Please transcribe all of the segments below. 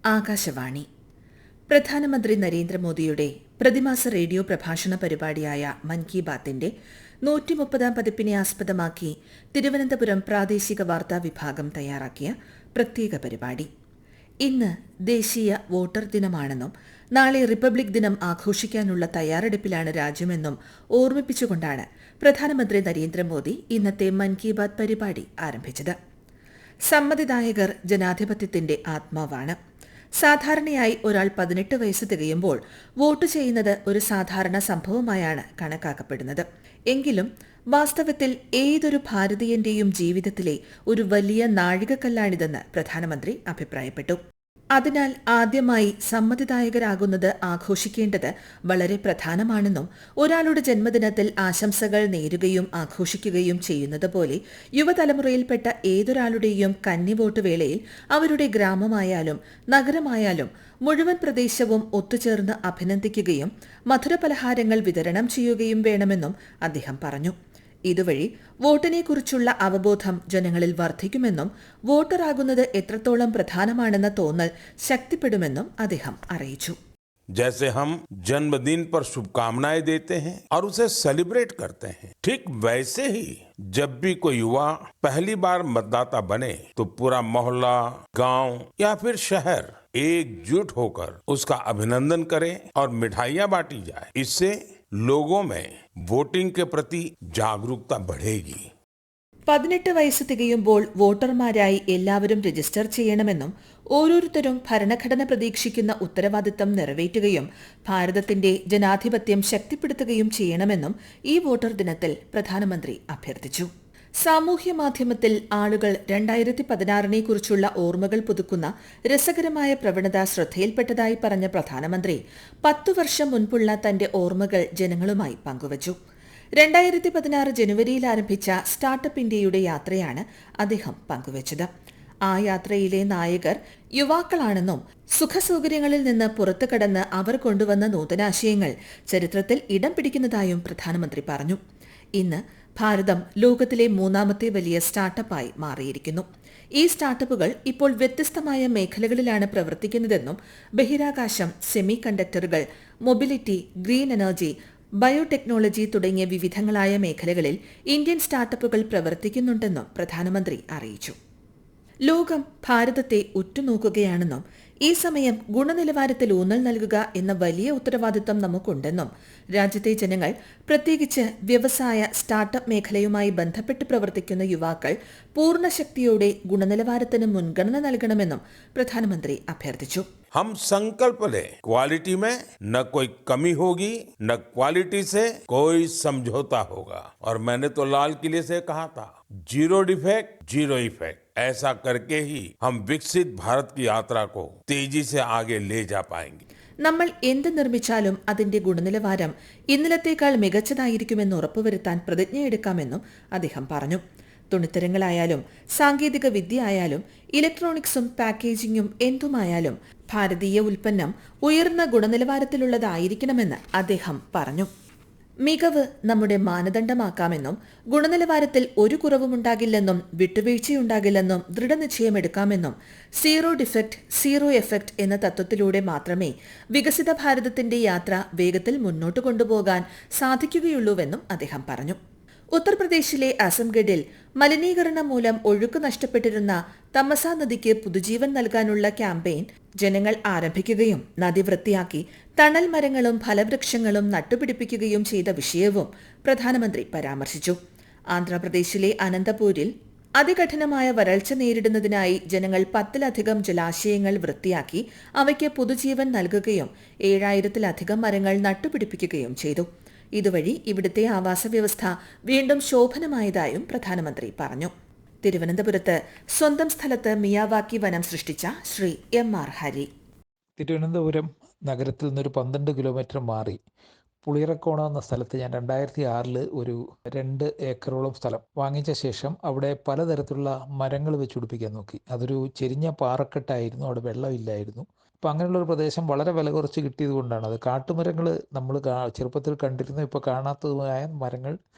ആകാശവാണി. പ്രധാനമന്ത്രി നരേന്ദ്രമോദിയുടെ പ്രതിമാസ റേഡിയോ പ്രഭാഷണ പരിപാടിയായ മൻ കി ബാത്തിന്റെ 130-ാം പതിപ്പിനെ ആസ്പദമാക്കി തിരുവനന്തപുരം പ്രാദേശിക വാർത്താ വിഭാഗം തയ്യാറാക്കിയ പ്രത്യേക പരിപാടി. ഇന്ന് ദേശീയ വോട്ടർ ദിനമാണെന്നും നാളെ റിപ്പബ്ലിക് ദിനം ആഘോഷിക്കാനുള്ള തയ്യാറെടുപ്പിലാണ് രാജ്യമെന്നും ഓർമ്മിപ്പിച്ചുകൊണ്ടാണ് പ്രധാനമന്ത്രി നരേന്ദ്രമോദി ഇന്നത്തെ മൻ കി ബാത് പരിപാടി ആരംഭിച്ചത്. സമ്മതിദായകർ ജനാധിപത്യത്തിന്റെ ആത്മാവാണ്. സാധാരണയായി ഒരാൾ 18 വയസ്സ് തികയുമ്പോൾ വോട്ട് ചെയ്യുന്നത് ഒരു സാധാരണ സംഭവമായാണ് കണക്കാക്കപ്പെടുന്നത്. എങ്കിലും വാസ്തവത്തിൽ ഏതൊരു ഭാരതീയന്റെയും ജീവിതത്തിലെ ഒരു വലിയ നാഴികക്കല്ലാണിതെന്ന് പ്രധാനമന്ത്രി അഭിപ്രായപ്പെട്ടു. അതിനാൽ ആദ്യമായി സമ്മതിദായകരാകുന്നത് ആഘോഷിക്കേണ്ടത് വളരെ പ്രധാനമാണെന്നും ഒരാളുടെ ജന്മദിനത്തിൽ ആശംസകൾ നേരുകയും ആഘോഷിക്കുകയും ചെയ്യുന്നത് പോലെ യുവതലമുറയിൽപ്പെട്ട ഏതൊരാളുടെയും കന്നിവോട്ട് വേളയിൽ അവരുടെ ഗ്രാമമായാലും നഗരമായാലും മുഴുവൻ പ്രദേശവും ഒത്തുചേർന്ന് അഭിനന്ദിക്കുകയും മധുരപലഹാരങ്ങൾ വിതരണം ചെയ്യുകയും വേണമെന്നും അദ്ദേഹം പറഞ്ഞു. ഇതുവഴി വോട്ടിനെക്കുറിച്ചുള്ള അവബോധം ജനങ്ങളിൽ വർദ്ധിക്കുമെന്നും വോട്ടറാകുന്നത് എത്രത്തോളം പ്രധാനമാണെന്ന തോന്നൽ ശക്തിപ്പെടുമെന്നും അദ്ദേഹം അറിയിച്ചു. जैसे हम जन्मदिन पर शुभकामनाएं देते हैं और उसे सेलिब्रेट करते हैं, ठीक वैसे ही जब भी कोई युवा पहली बार मतदाता बने तो पूरा मोहल्ला, गांव या फिर शहर एकजुट होकर उसका अभिनंदन करे और मिठाइयां बांटी जाए. इससे लोगों में वोटिंग के प्रति जागरूकता बढ़ेगी. 18 വയസ്സ് തികയുമ്പോൾ വോട്ടർമാരായി എല്ലാവരും രജിസ്റ്റർ ചെയ്യണമെന്നും ഓരോരുത്തരും ഭരണഘടന പ്രതീക്ഷിക്കുന്ന ഉത്തരവാദിത്തം നിറവേറ്റുകയും ഭാരതത്തിന്റെ ജനാധിപത്യം ശക്തിപ്പെടുത്തുകയും ചെയ്യണമെന്നും ഈ വോട്ടർ ദിനത്തിൽ പ്രധാനമന്ത്രി അഭ്യർത്ഥിച്ചു. സാമൂഹ്യ മാധ്യമത്തിൽ ആളുകൾ 2016 കുറിച്ചുള്ള ഓർമ്മകൾ പുതുക്കുന്ന രസകരമായ പ്രവണത ശ്രദ്ധയിൽപ്പെട്ടതായി പറഞ്ഞ പ്രധാനമന്ത്രി 10 വർഷം മുൻപുള്ള തന്റെ ഓർമ്മകൾ ജനങ്ങളുമായി പങ്കുവച്ചു. 2016 ജനുവരിയിൽ ആരംഭിച്ച സ്റ്റാർട്ടപ്പ് ഇന്ത്യയുടെ യാത്രയാണ് അദ്ദേഹം പങ്കുവച്ചത്. ആ യാത്രയിലെ നായകർ യുവാക്കളാണെന്നും സുഖസൗകര്യങ്ങളിൽ നിന്ന് പുറത്തു കടന്ന് അവർ കൊണ്ടുവന്ന നൂതനാശയങ്ങൾ ചരിത്രത്തിൽ ഇടം പിടിക്കുന്നതായും പ്രധാനമന്ത്രി പറഞ്ഞു. ഇന്ന് ഭാരതം ലോകത്തിലെ 3ാമത്തെ വലിയ സ്റ്റാർട്ടപ്പായി മാറിയിരിക്കുന്നു. ഈ സ്റ്റാർട്ടപ്പുകൾ ഇപ്പോൾ വ്യത്യസ്തമായ മേഖലകളിലാണ് പ്രവർത്തിക്കുന്നതെന്നും ബഹിരാകാശം, സെമി കണ്ടക്ടറുകൾ, മൊബിലിറ്റി, ഗ്രീൻ എനർജി, ബയോടെക്നോളജി തുടങ്ങിയ വിവിധങ്ങളായ മേഖലകളിൽ ഇന്ത്യൻ സ്റ്റാർട്ടപ്പുകൾ പ്രവർത്തിക്കുന്നുണ്ടെന്നും പ്രധാനമന്ത്രി അറിയിച്ചു. ലോകം ഭാരതത്തെ ഉറ്റുനോക്കുകയാണെന്നും ഈ സമയം ഗുണനിലവാരത്തിൽ ഊന്നൽ നൽകുക എന്ന വലിയ ഉത്തരവാദിത്തം നമുക്കുണ്ടെന്നും രാജ്യത്തെ ജനങ്ങൾ, പ്രത്യേകിച്ച് വ്യവസായ സ്റ്റാർട്ടപ്പ് മേഖലയുമായി ബന്ധപ്പെട്ട് പ്രവർത്തിക്കുന്ന യുവാക്കൾ പൂർണ്ണ ശക്തിയോടെ ഗുണനിലവാരത്തിന് മുൻഗണന നൽകണമെന്നും പ്രധാനമന്ത്രി അഭ്യർത്ഥിച്ചു. हम संकल्प लें, क्वालिटी में न कोई कमी होगी, न क्वालिटी से कोई समझौता होगा. और मैंने तो लाल किले से कहा था, जीरो डिफेक्ट जीरो इफेक्ट. ऐसा करके ही हम विकसित भारत की यात्रा को तेजी से आगे ले जा पाएंगे. നമ്മൾ എന്ത് നിർമ്മിച്ചാലും അതിന്റെ ഗുണനിലവാരം ഇന്നലത്തേക്കാൾ മികച്ചതായിരിക്കുമെന്ന് ഉറപ്പുവരുത്താൻ പ്രതിജ്ഞയെടുക്കാമെന്നും അദ്ദേഹം പറഞ്ഞു. തുണിത്തരങ്ങളായാലും സാങ്കേതിക വിദ്യ ആയാലും ഇലക്ട്രോണിക്സും പാക്കേജിംഗും എന്തുമായാലും ഭാരതീയ ഉൽപ്പന്നം ഉയർന്ന ഗുണനിലവാരത്തിലുള്ളതായിരിക്കണമെന്ന് അദ്ദേഹം പറഞ്ഞു. മികവ് നമ്മുടെ മാനദണ്ഡമാക്കാമെന്നും ഗുണനിലവാരത്തിൽ ഒരു കുറവുമുണ്ടാകില്ലെന്നും വിട്ടുവീഴ്ചയുണ്ടാകില്ലെന്നും ദൃഢനിശ്ചയമെടുക്കാമെന്നും സീറോ ഡിഫെക്ട് സീറോ എഫക്ട് എന്ന തത്വത്തിലൂടെ മാത്രമേ വികസിത ഭാരതത്തിന്റെ യാത്ര വേഗത്തിൽ മുന്നോട്ട് കൊണ്ടുപോകാൻ സാധിക്കുകയുള്ളൂവെന്നും അദ്ദേഹം പറഞ്ഞു. ഉത്തർപ്രദേശിലെ അസംഗഡിൽ മലിനീകരണം മൂലം ഒഴുക്ക് നഷ്ടപ്പെട്ടിരുന്ന തമസ നദിക്ക് പുതുജീവൻ നൽകാനുള്ള ക്യാമ്പയിൻ ജനങ്ങൾ ആരംഭിക്കുകയും നദി വൃത്തിയാക്കി തണൽ മരങ്ങളും ഫലവൃക്ഷങ്ങളും നട്ടുപിടിപ്പിക്കുകയും ചെയ്ത വിഷയവും പ്രധാനമന്ത്രി പരാമർശിച്ചു. ആന്ധ്രാപ്രദേശിലെ അനന്തപൂരിൽ അതികഠിനമായ വരൾച്ച നേരിടുന്നതിനായി ജനങ്ങൾ 10ലധികം ജലാശയങ്ങൾ വൃത്തിയാക്കി അവയ്ക്ക് പുതുജീവൻ നൽകുകയും 7000-ലധികം മരങ്ങൾ നട്ടുപിടിപ്പിക്കുകയും ചെയ്തു. ഇതുവഴി ഇവിടുത്തെ ആവാസവ്യവസ്ഥ വീണ്ടും ശോഭനമായതായും പ്രധാനമന്ത്രി പറഞ്ഞു. തിരുവനന്തപുരത്ത് സ്വന്തം സ്ഥലത്ത് മിയാവാക്കി വനം സൃഷ്ടിച്ച ശ്രീ M.R. ഹരി. തിരുവനന്തപുരം നഗരത്തിൽ നിന്നൊരു 12 കിലോമീറ്റർ മാറി പുളിയറക്കോണം എന്ന സ്ഥലത്ത് ഞാൻ 2006 ഒരു 2 ഏക്കറോളം സ്ഥലം വാങ്ങിച്ച ശേഷം അവിടെ പലതരത്തിലുള്ള മരങ്ങൾ വെച്ച് പിടിപ്പിക്കാൻ നോക്കി. അതൊരു ചെരിഞ്ഞ പാറക്കെട്ടായിരുന്നു, അവിടെ വെള്ളമില്ലായിരുന്നു. അപ്പോൾ അങ്ങനെയുള്ളൊരു പ്രദേശം വളരെ വില കുറച്ച് കിട്ടിയത് കൊണ്ടാണ് അത് കാട്ടുമരങ്ങൾ നമ്മൾ ചെറുപ്പത്തിൽ കണ്ടിരുന്നു, ഇപ്പോൾ കാണാത്തതുമായ മരങ്ങൾ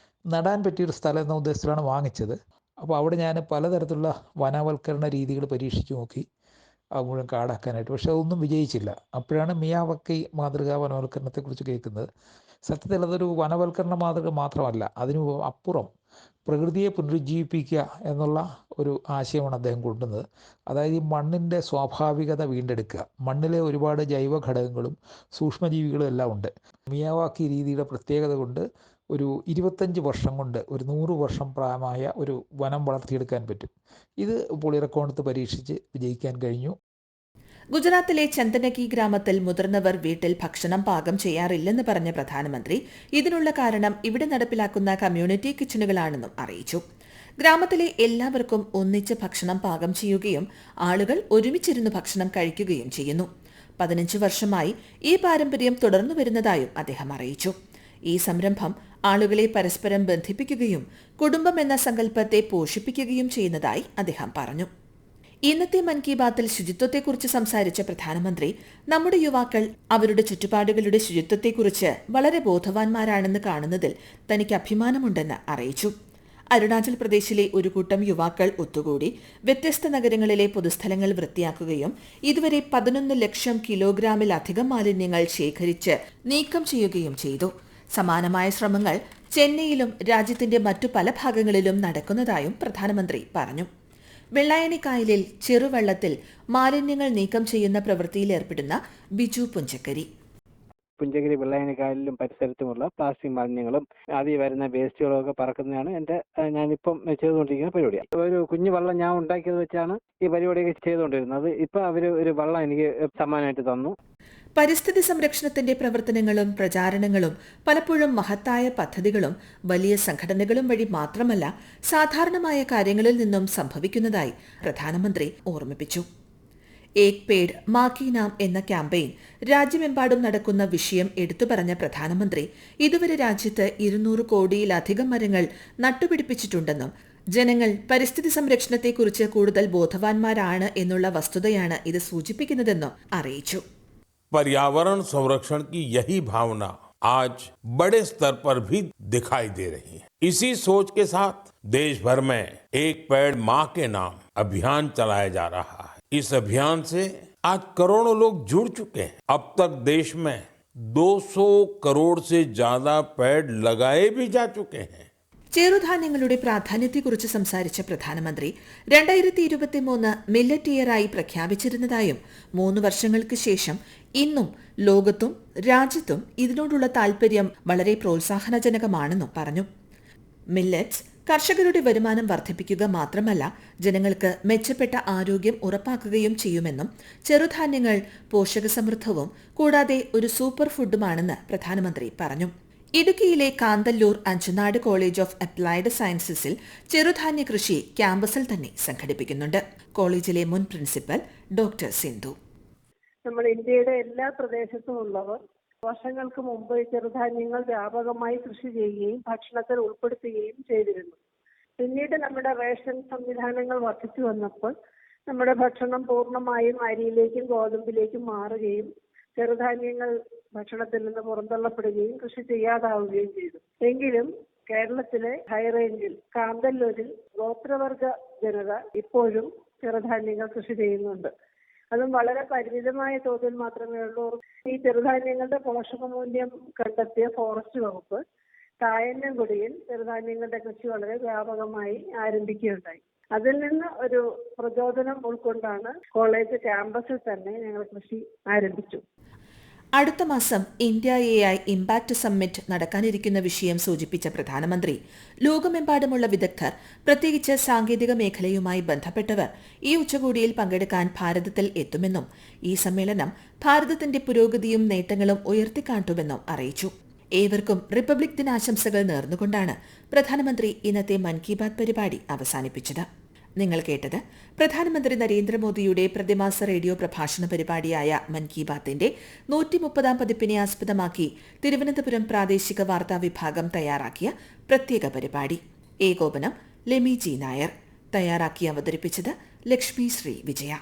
നടാൻ പറ്റിയൊരു സ്ഥലം എന്ന ഉദ്ദേശത്തിലാണ് വാങ്ങിച്ചത്. അപ്പോൾ അവിടെ ഞാൻ പലതരത്തിലുള്ള വനവൽക്കരണ രീതികൾ പരീക്ഷിച്ചു നോക്കി. മുഴുവൻ കാടാക്കാനായിട്ട്. പക്ഷെ അതൊന്നും വിജയിച്ചില്ല. അപ്പോഴാണ് മിയാവാക്കി മാതൃകാ വനവൽക്കരണത്തെക്കുറിച്ച് കേൾക്കുന്നത്. സത്യത്തിൽ അതൊരു വനവൽക്കരണ മാതൃക മാത്രമല്ല, അതിനു അപ്പുറം പ്രകൃതിയെ പുനരുജ്ജീവിപ്പിക്കുക എന്നുള്ള ഒരു ആശയമാണ് അദ്ദേഹം കൊണ്ടുവന്നത്. അതായത് ഈ മണ്ണിൻ്റെ സ്വാഭാവികത വീണ്ടെടുക്കുക. മണ്ണിലെ ഒരുപാട് ജൈവ ഘടകങ്ങളും സൂക്ഷ്മജീവികളും എല്ലാം ഉണ്ട്. മിയാവാക്കി രീതിയുടെ പ്രത്യേകത കൊണ്ട് ഒരു 25 വർഷം കൊണ്ട് ഒരു 100 വർഷം പ്രായമായ ഒരു വനം വളർത്തിയെടുക്കാൻ പറ്റും. ഇത് പുളിയറക്കോണത്ത് പരീക്ഷിച്ച് വിജയിക്കാൻ കഴിഞ്ഞു. ഗുജറാത്തിലെ ചന്ദനകി ഗ്രാമത്തിൽ മുതിർന്നവർ വീട്ടിൽ ഭക്ഷണം പാകം ചെയ്യാറില്ലെന്ന് പറഞ്ഞ പ്രധാനമന്ത്രി ഇതിനുള്ള കാരണം ഇവിടെ നടപ്പിലാക്കുന്ന കമ്മ്യൂണിറ്റി കിച്ചണുകളാണെന്നും അറിയിച്ചു. ഗ്രാമത്തിലെ എല്ലാവർക്കും ഒന്നിച്ച് ഭക്ഷണം പാകം ചെയ്യുകയും ആളുകൾ ഒരുമിച്ചിരുന്ന് ഭക്ഷണം കഴിക്കുകയും ചെയ്യുന്നു. 15 വർഷമായി ഈ പാരമ്പര്യം തുടർന്നു വരുന്നതായും അദ്ദേഹം അറിയിച്ചു. ഈ സംരംഭം ആളുകളെ പരസ്പരം ബന്ധിപ്പിക്കുകയും കുടുംബം എന്ന സങ്കല്പത്തെ പോഷിപ്പിക്കുകയും ചെയ്യുന്നതായി അദ്ദേഹം പറഞ്ഞു. ഇന്നത്തെ മൻ കി ബാത്തിൽ ശുചിത്വത്തെക്കുറിച്ച് സംസാരിച്ച പ്രധാനമന്ത്രി നമ്മുടെ യുവാക്കൾ അവരുടെ ചുറ്റുപാടുകളുടെ ശുചിത്വത്തെക്കുറിച്ച് വളരെ ബോധവാന്മാരാണെന്ന് കാണുന്നതിൽ തനിക്ക് അഭിമാനമുണ്ടെന്ന് അറിയിച്ചു. അരുണാചൽ പ്രദേശിലെ ഒരു കൂട്ടം യുവാക്കൾ ഒത്തുകൂടി വ്യത്യസ്ത നഗരങ്ങളിലെ പൊതുസ്ഥലങ്ങൾ വൃത്തിയാക്കുകയും ഇതുവരെ 11 ലക്ഷം കിലോഗ്രാമിലധികം മാലിന്യങ്ങൾ ശേഖരിച്ച് നീക്കം ചെയ്യുകയും ചെയ്തു. സമാനമായ ശ്രമങ്ങൾ ചെന്നൈയിലും രാജ്യത്തിന്റെ മറ്റു പല ഭാഗങ്ങളിലും നടക്കുന്നതായും പ്രധാനമന്ത്രി പറഞ്ഞു. വെള്ളായണി കായലിൽ ചെറുവെള്ളത്തിൽ മാലിന്യങ്ങൾ നീക്കം ചെയ്യുന്ന പ്രവൃത്തിയിലേർപ്പെടുന്ന ബിജു പുഞ്ചക്കരി. പുഞ്ചഗിരി വെള്ളായണി കായലിലും പരിസരത്തുമുള്ള പ്ലാസ്റ്റിക് മാലിന്യങ്ങളും അതിൽ വരുന്ന വേസ്റ്റുകളും ഒക്കെ പറക്കുന്നതാണ് ഞാനിപ്പം ചെയ്തുകൊണ്ടിരിക്കുന്ന പരിപാടി. ഒരു കുഞ്ഞു വള്ളം ഞാൻ ഉണ്ടാക്കിയത് വെച്ചാണ് ഈ പരിപാടിയൊക്കെ ചെയ്തുകൊണ്ടിരുന്നത്. ഇപ്പൊ അവര് ഒരു വള്ളം എനിക്ക് സമ്മാനമായിട്ട് തന്നു. പരിസ്ഥിതി സംരക്ഷണത്തിന്റെ പ്രവർത്തനങ്ങളും പ്രചാരണങ്ങളും പലപ്പോഴും മഹത്തായ പദ്ധതികളും വലിയ സംഘടനകളും വഴി മാത്രമല്ല സാധാരണമായ കാര്യങ്ങളിൽ നിന്നും സംഭവിക്കുന്നതായി പ്രധാനമന്ത്രി ഓർമ്മിപ്പിച്ചു. ഏക് പേഡ് മാ കി നാം എന്ന ക്യാമ്പയിൻ രാജ്യമെമ്പാടും നടക്കുന്ന വിഷയം എടുത്തുപറഞ്ഞ പ്രധാനമന്ത്രി ഇതുവരെ രാജ്യത്ത് 200 കോടിയിലധികം മരങ്ങൾ നട്ടുപിടിപ്പിച്ചിട്ടുണ്ടെന്നും ജനങ്ങൾ പരിസ്ഥിതി സംരക്ഷണത്തെക്കുറിച്ച് കൂടുതൽ ബോധവാന്മാരാണ് എന്നുള്ള വസ്തുതയാണ് ഇത് സൂചിപ്പിക്കുന്നതെന്നും അറിയിച്ചു. पर्यावरण संरक्षण की यही भावना आज बड़े स्तर पर भी दिखाई दे रही है. इसी सोच के साथ देश भर में एक पेड़ मां के नाम अभियान चलाया जा रहा है. इस अभियान से आज करोड़ों लोग जुड़ चुके हैं. अब तक देश में 200 करोड़ से ज्यादा पेड़ लगाए भी जा चुके हैं. ചെറുധാന്യങ്ങളുടെ പ്രാധാന്യത്തെക്കുറിച്ച് സംസാരിച്ച പ്രധാനമന്ത്രി 2023 മില്ലറ്റ് ഇയറായി പ്രഖ്യാപിച്ചിരുന്നതായും 3 വർഷങ്ങൾക്ക് ശേഷം ഇന്നും ലോകത്തും രാജ്യത്തും ഇതിനോടുള്ള താൽപര്യം വളരെ പ്രോത്സാഹനജനകമാണെന്നും പറഞ്ഞു. മില്ലറ്റ്സ് കർഷകരുടെ വരുമാനം വർദ്ധിപ്പിക്കുക മാത്രമല്ല ജനങ്ങൾക്ക് മെച്ചപ്പെട്ട ആരോഗ്യം ഉറപ്പാക്കുകയും ചെയ്യുമെന്നും ചെറുധാന്യങ്ങൾ പോഷകസമൃദ്ധവും കൂടാതെ ഒരു സൂപ്പർ ഫുഡുമാണെന്ന് പ്രധാനമന്ത്രി പറഞ്ഞു. ഇടുക്കിയിലെ Kanthalloor Anchanad college of applied സയൻസസിൽ ചെറുധാന്യ കൃഷി ക്യാമ്പസിൽ തന്നെ സംഘടിപ്പിക്കുന്നുണ്ട്. കോളേജിലെ മുൻ പ്രിൻസിപ്പൽ ഡോക്ടർ സിന്ധു. നമ്മുടെ ഇന്ത്യയുടെ എല്ലാ പ്രദേശത്തുമുള്ളവർ വർഷങ്ങൾക്ക് മുമ്പ് ചെറുധാന്യങ്ങൾ വ്യാപകമായി കൃഷി ചെയ്യുകയും ഭക്ഷണത്തിൽ ഉൾപ്പെടുത്തുകയും ചെയ്തിരുന്നു. പിന്നീട് നമ്മുടെ റേഷൻ സംവിധാനങ്ങൾ വർദ്ധിച്ചു വന്നപ്പോൾ നമ്മുടെ ഭക്ഷണം പൂർണ്ണമായും അരിയിലേക്കും ഗോതമ്പിലേക്കും മാറുകയും ചെറുധാന്യങ്ങൾ ഭക്ഷണത്തിൽ നിന്ന് പുറന്തള്ളപ്പെടുകയും കൃഷി ചെയ്യാതാവുകയും ചെയ്തു. എങ്കിലും കേരളത്തിലെ ഹൈറേഞ്ചിൽ കാന്തല്ലൂരിൽ ഗോത്രവർഗ ജനത ഇപ്പോഴും ചെറുധാന്യങ്ങൾ കൃഷി ചെയ്യുന്നുണ്ട്. അതും വളരെ പരിമിതമായ തോതിൽ മാത്രമേ ഉള്ളൂ. ഈ ചെറുധാന്യങ്ങളുടെ പോഷകമൂല്യം കണ്ടെത്തിയ ഫോറസ്റ്റ് വകുപ്പ് കായന്നംകുടിയിൽ ചെറുധാന്യങ്ങളുടെ കൃഷി വളരെ വ്യാപകമായി ആരംഭിക്കുകയുണ്ടായി. അതിൽ നിന്ന് ഒരു പ്രചോദനം ഉൾക്കൊണ്ടാണ് കോളേജ് ക്യാമ്പസിൽ തന്നെ ഞങ്ങൾ കൃഷി ആരംഭിച്ചു. അടുത്ത മാസം ഇന്ത്യ AI ഇംപാക്ട് സമ്മിറ്റ് നടക്കാനിരിക്കുന്ന വിഷയം സൂചിപ്പിച്ച പ്രധാനമന്ത്രി ലോകമെമ്പാടുമുള്ള വിദഗ്ധർ പ്രത്യേകിച്ച് സാങ്കേതിക മേഖലയുമായി ബന്ധപ്പെട്ടവർ ഈ ഉച്ചകോടിയിൽ പങ്കെടുക്കാൻ ഭാരതത്തിൽ എത്തുമെന്നും ഈ സമ്മേളനം ഭാരതത്തിന്റെ പുരോഗതിയും നേട്ടങ്ങളും ഉയർത്തിക്കാട്ടുമെന്നും അറിയിച്ചു. ഏവർക്കും റിപ്പബ്ലിക് ദിനാശംസകൾ നേർന്നുകൊണ്ടാണ് പ്രധാനമന്ത്രി ഇന്നത്തെ മൻ കി ബാത് പരിപാടി അവസാനിപ്പിച്ചത്. നിങ്ങൾ കേട്ടത് പ്രധാനമന്ത്രി നരേന്ദ്രമോദിയുടെ പ്രതിമാസ റേഡിയോ പ്രഭാഷണ പരിപാടിയായ മൻ കി ബാത്തിന്റെ 130ാം പതിപ്പിനെ ആസ്പദമാക്കി തിരുവനന്തപുരം പ്രാദേശിക വാർത്താ വിഭാഗം തയ്യാറാക്കിയ പ്രത്യേക പരിപാടി. ഏകോപനം ലെമി ജി നായർ. തയ്യാറാക്കി അവതരിപ്പിച്ചത് ലക്ഷ്മി ശ്രീ വിജയ.